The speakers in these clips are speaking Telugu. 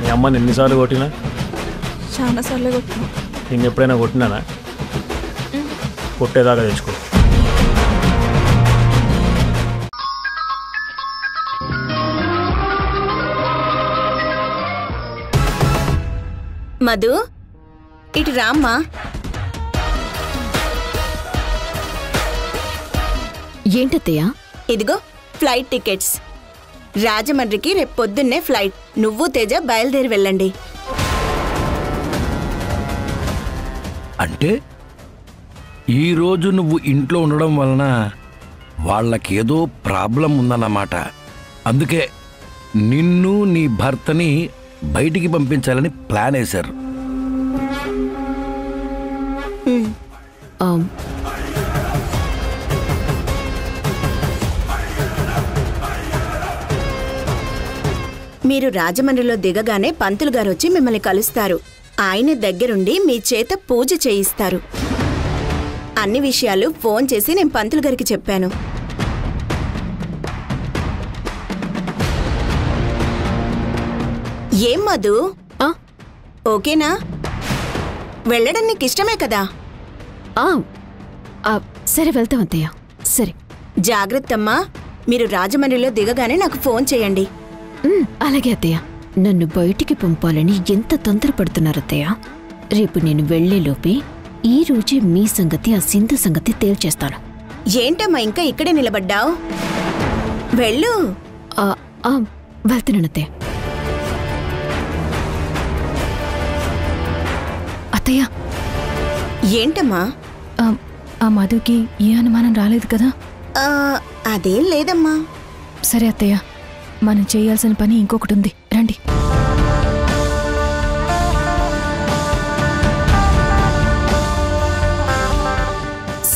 మీ అమ్మని ఎన్నిసార్లు కొట్టినా? చాలా సార్లు కొట్టినా. నేను ఎప్పుడైనా కొట్టినానా? కొట్టేదాకా తెచ్చుకో. మధు, ఇటు రామ్మా. ఏంటత్తయ్యా? ఇదిగో ఫ్లైట్ టికెట్స్. రాజమండ్రికి రేపు పొద్దున్నే ఫ్లైట్. నువ్వు తేజ బయలుదేరి వెళ్ళండి. అంటే ఈరోజు నువ్వు ఇంట్లో ఉండడం వలన వాళ్ళకేదో ప్రాబ్లం ఉందన్నమాట. అందుకే నిన్ను నీ భర్తని బయటికి పంపించాలని ప్లాన్ వేశారు. మీరు రాజమండ్రిలో దిగగానే పంతులు గారు వచ్చి మిమ్మల్ని కలుస్తారు. ఆయన దగ్గరుండి మీ చేత పూజ చేయిస్తారు. అన్ని విషయాలు ఫోన్ చేసి నేను పంతులు గారికి చెప్పాను. ఏం మధు, ఓకేనా? వెళ్ళడం నీకు ఇష్టమే కదా? సరే వెళ్తాం అత్తయ్య. సరే జాగ్రత్తమ్మా. మీరు రాజమండ్రిలో దిగగానే నాకు ఫోన్ చేయండి. అలాగే అత్తయ్య. నన్ను బయటికి పంపాలని ఎంత తొందరపడుతున్నారు అత్తయ్య. రేపు నేను వెళ్లేలోపే ఈ రోజే మీ సంగతి, ఆ సింధు సంగతి తేల్చేస్తాను. ఏంటమ్మా ఇంకా ఇక్కడే నిలబడ్డావు? వెళ్ళు. వెళ్తున్నానత్తయ్య. అత్తయ్య. ఏంటమ్మా? ఆ మధుకి ఏ అనుమానం రాలేదు కదా? అదేం లేదమ్మా. సరే అత్తయ్య, మనం చేయాల్సిన పని ఇంకొకటి ఉంది, రండి.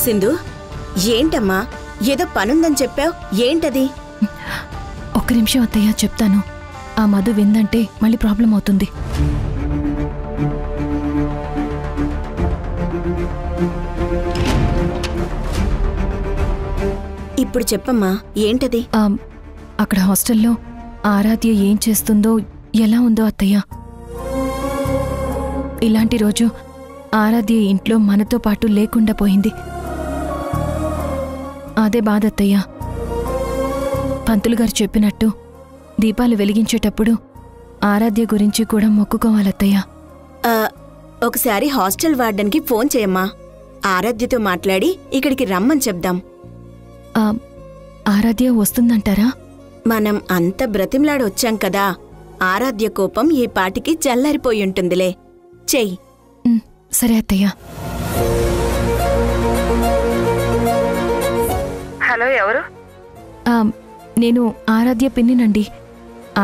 సింధు, ఏంటమ్మా ఏదో పనుందని చెప్పావు, ఏంటది? ఒక్క నిమిషం అత్తయ్య, చెప్తాను. ఆ మధు విందంటే మళ్ళీ ప్రాబ్లం అవుతుంది. ఇప్పుడు చెప్పమ్మా, ఏంటది? అక్కడ హాస్టల్లో ఆరాధ్య ఏం చేస్తుందో, ఎలా ఉందో అత్తయ్య. ఇలాంటి రోజు ఆరాధ్య ఇంట్లో మనతో పాటు లేకుండా పోయింది. అదే బాధ అత్తయ్య. పంతులు గారు చెప్పినట్టు దీపాలు వెలిగించేటప్పుడు ఆరాధ్య గురించి కూడా మొక్కుకోవాలత్తయ్య. ఒకసారి హాస్టల్ వార్డెన్కి ఫోన్ చేయమ్మా. ఆరాధ్యతో మాట్లాడి ఇక్కడికి రమ్మని చెప్దాం. ఆరాధ్య వస్తుందంటారా? మనం అంత బ్రతిమలాడి వచ్చాం కదా, ఆరాధ్య కోపం ఈ పాటికి చల్లారిపోయుంటుందిలే. చెయ్యి. సరే అత్తయ్య. హలో, ఎవరు? నేను ఆరాధ్య పిన్నినండి.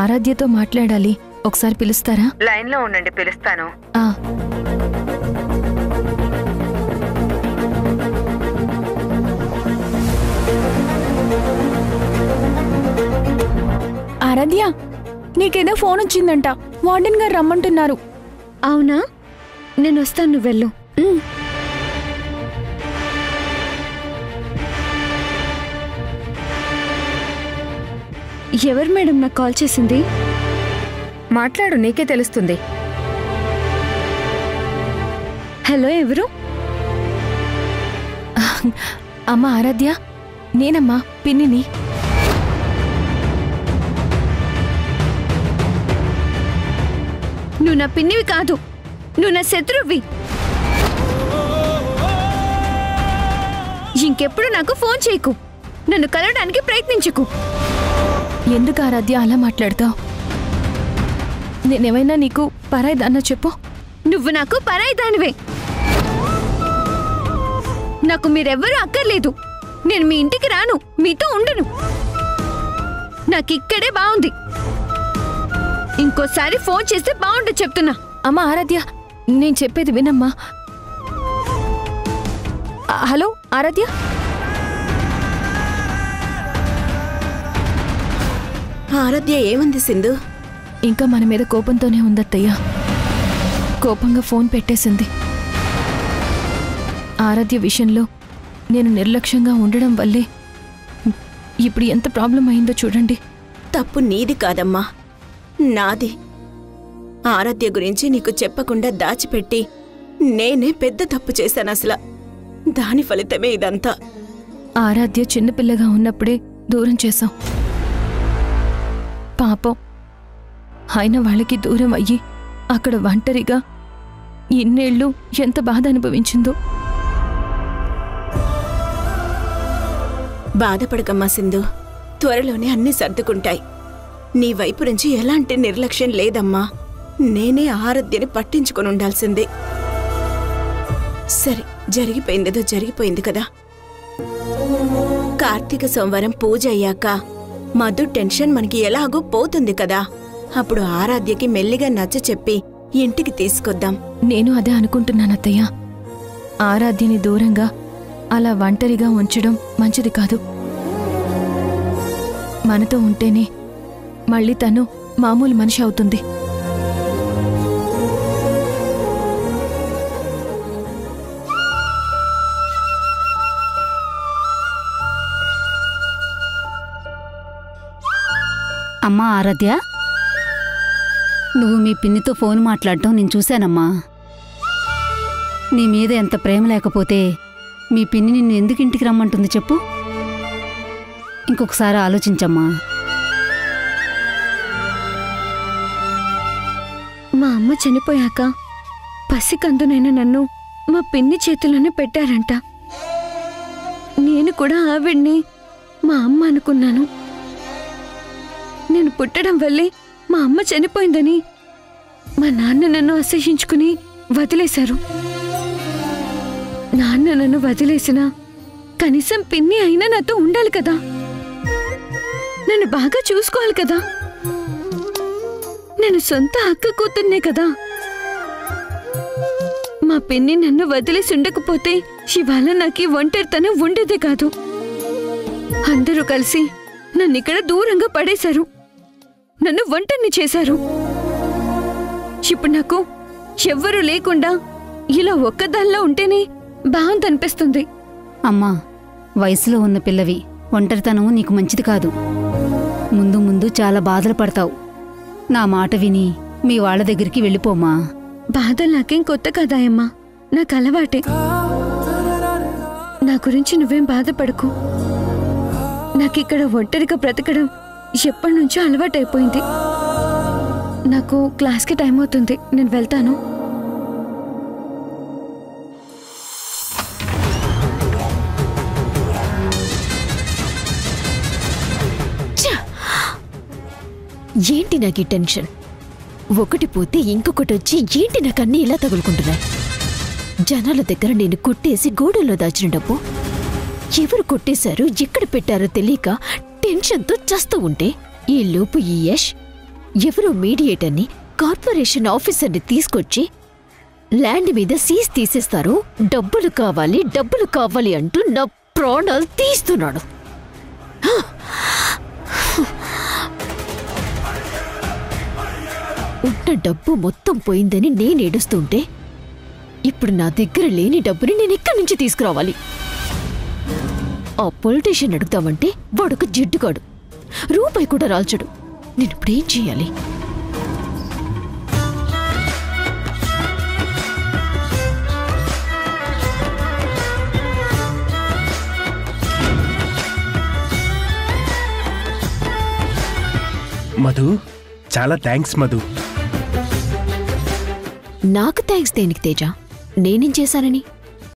ఆరాధ్యతో మాట్లాడాలి, ఒకసారి పిలుస్తారా? లైన్లో ఉండండి, పిలుస్తాను. ఆరాధ్య, నీకేదో ఫోన్ వచ్చిందంట. వార్డెన్ గారు రమ్మంటున్నారు. అవునా? నేను వస్తాను, నువ్వు వెళ్ళు. ఎవరు మేడం నాకు కాల్ చేసింది? మాట్లాడు, నీకే తెలుస్తుంది. హలో, ఎవరు? అమ్మ ఆరాధ్య, నేనమ్మా పిన్నిని. నువ్వు నా పిన్నివి కాదు, నువ్వు నా శత్రువి. ఇంకెప్పుడు నాకు ఫోన్ చేయకు, నన్ను కలవడానికి ప్రయత్నించకు. ఎందుకు ఆరాధ్య అలా మాట్లాడతావు? నేనేమైనా నీకు పరాయిదాన్నా చెప్పు. నువ్వు నాకు పరాయిదానివే. నాకు మీరెవ్వరూ అక్కర్లేదు. నేను మీ ఇంటికి రాను, మీతో ఉండను. నాకిక్కడే బాగుంది. ఇంకోసారి ఫోన్ చేస్తే బాగుండదు చెప్తున్నా. అమ్మా ఆరాధ్య, నేను చెప్పేది వినమ్మా. హలో ఆరాధ్య. ఆరాధ్య ఏముంది సింధు? ఇంకా మన మీద కోపంతోనే ఉందత్తయ్య. కోపంగా ఫోన్ పెట్టేసింది. ఆరాధ్య విషయంలో నేను నిర్లక్ష్యంగా ఉండడం వల్లే ఇప్పుడు ఎంత ప్రాబ్లం అయిందో చూడండి. తప్పు నీది కాదమ్మా, నాది. ఆరాధ్య గురించి నీకు చెప్పకుండా దాచిపెట్టి నేనే పెద్ద తప్పు చేశాను అసలు. దాని ఫలితమే ఇదంతా. ఆరాధ్య చిన్నపిల్లగా ఉన్నప్పుడే దూరం చేశాం. పాపం అయిన వాళ్ళకి దూరం అయ్యి అక్కడ ఒంటరిగా ఇన్నేళ్ళు ఎంత బాధ అనుభవించిందో. బాధపడకమ్మా సింధు, త్వరలోనే అన్నీ సర్దుకుంటాయి. నీ వైపు నుంచి ఎలాంటి నిర్లక్ష్యం లేదమ్మా. నేనే ఆరాధ్యని పట్టించుకొని ఉండాల్సిందే. సరే, జరిగిపోయిందేదో జరిగిపోయింది కదా. కార్తీక సోమవారం పూజ అయ్యాక మధు టెన్షన్ మనకి ఎలాగో పోతుంది కదా. అప్పుడు ఆరాధ్యకి మెల్లిగా నచ్చ చెప్పి ఇంటికి తీసుకొద్దాం. నేను అదే అనుకుంటున్నానత్తయ్య. ఆరాధ్యని దూరంగా అలా ఒంటరిగా ఉంచడం మంచిది కాదు. మనతో ఉంటేనే మళ్ళీ తను మామూలు మనిషి అవుతుంది. అమ్మా ఆరాధ్య, నువ్వు మీ పిన్నితో ఫోన్ మాట్లాడటం నేను చూశానమ్మా. నీ మీద ఎంత ప్రేమ లేకపోతే మీ పిన్ని నిన్ను ఎందుకు ఇంటికి రమ్మంటుంది చెప్పు? ఇంకొకసారి ఆలోచించమ్మా. మా అమ్మ చనిపోయాక పసికందునైనా నన్ను మా పిన్ని చేతిలోనే పెట్టారంట. నేను కూడా ఆవిడ్ని మా అమ్మ అనుకున్నాను. నేను పుట్టడం వల్లే మా అమ్మ చనిపోయిందని మా నాన్న నన్ను అసహ్యించుకుని వదిలేశారు. నాన్న నన్ను వదిలేసినా కనీసం పిన్ని అయినా నాతో ఉండాలి కదా. నన్ను బాగా చూసుకోవాలి కదా. నేను సొంత అక్క కూతుర్నే కదా. మా పిన్ని నన్ను వదిలేసి ఉండకపోతే ఇవాళ నాకు ఒంటరితనం ఉండేదే కాదు. అందరూ కలిసి నన్ను ఇక్కడ దూరంగా పడేశారు. నన్ను ఒంటరిని చేశారు. ఇప్పుడు నాకు ఎవ్వరూ లేకుండా ఇలా ఒక్కదానిలో ఉంటేనే బాగుందనిపిస్తుంది. అమ్మా, వయసులో ఉన్న పిల్లవి, ఒంటరితనం నీకు మంచిది కాదు. ముందు ముందు చాలా బాధలు పడతావు. నా మాట విని మీ వాళ్ళ దగ్గరికి వెళ్ళిపోమ్మా. బాధలు నాకేం కొత్త కదాయమ్మా, నాకు అలవాటే. నా గురించి నువ్వేం బాధపడకు. నాకిక్కడ ఒంటరిగా బ్రతకడం ఎప్పటి నుంచో అలవాటైపోయింది. నాకు క్లాస్కి టైం అవుతుంది, నేను వెళ్తాను. ఏంటి నాకు ఈ టెన్షన్? ఒకటి పోతే ఇంకొకటి వచ్చి ఏంటి నాకు అన్నీ ఇలా తగులుకుంటున్నాయి? జనాల దగ్గర నేను కొట్టేసి గోడల్లో దాచిన డబ్బు ఎవరు కొట్టేశారో ఎక్కడ పెట్టారో తెలియక టెన్షన్తో చస్తూ ఉంటే ఈ లోపు ఈ యష్ ఎవరో మీడియేటర్ని, కార్పొరేషన్ ఆఫీసర్ని తీసుకొచ్చి ల్యాండ్ మీద సీజ్ తీసేస్తారు, డబ్బులు కావాలి అంటూ నా ప్రాణాలు తీస్తున్నాడు. ఉన్న డబ్బు మొత్తం పోయిందని నేను ఏడుస్తుంటే ఇప్పుడు నా దగ్గర లేని డబ్బుని నేను ఎక్కడి నుంచి తీసుకురావాలి? ఆ పొలిటీషియన్ అడుగుతామంటే వాడొక జిడ్డుగాడు, రూపాయి కూడా రాల్చడు. నేను ఇప్పుడేం చేయాలి? మధు, చాలా థ్యాంక్స్ మధు. నాకు థ్యాంక్స్ దేనికి తేజ? నేనేం చేశానని?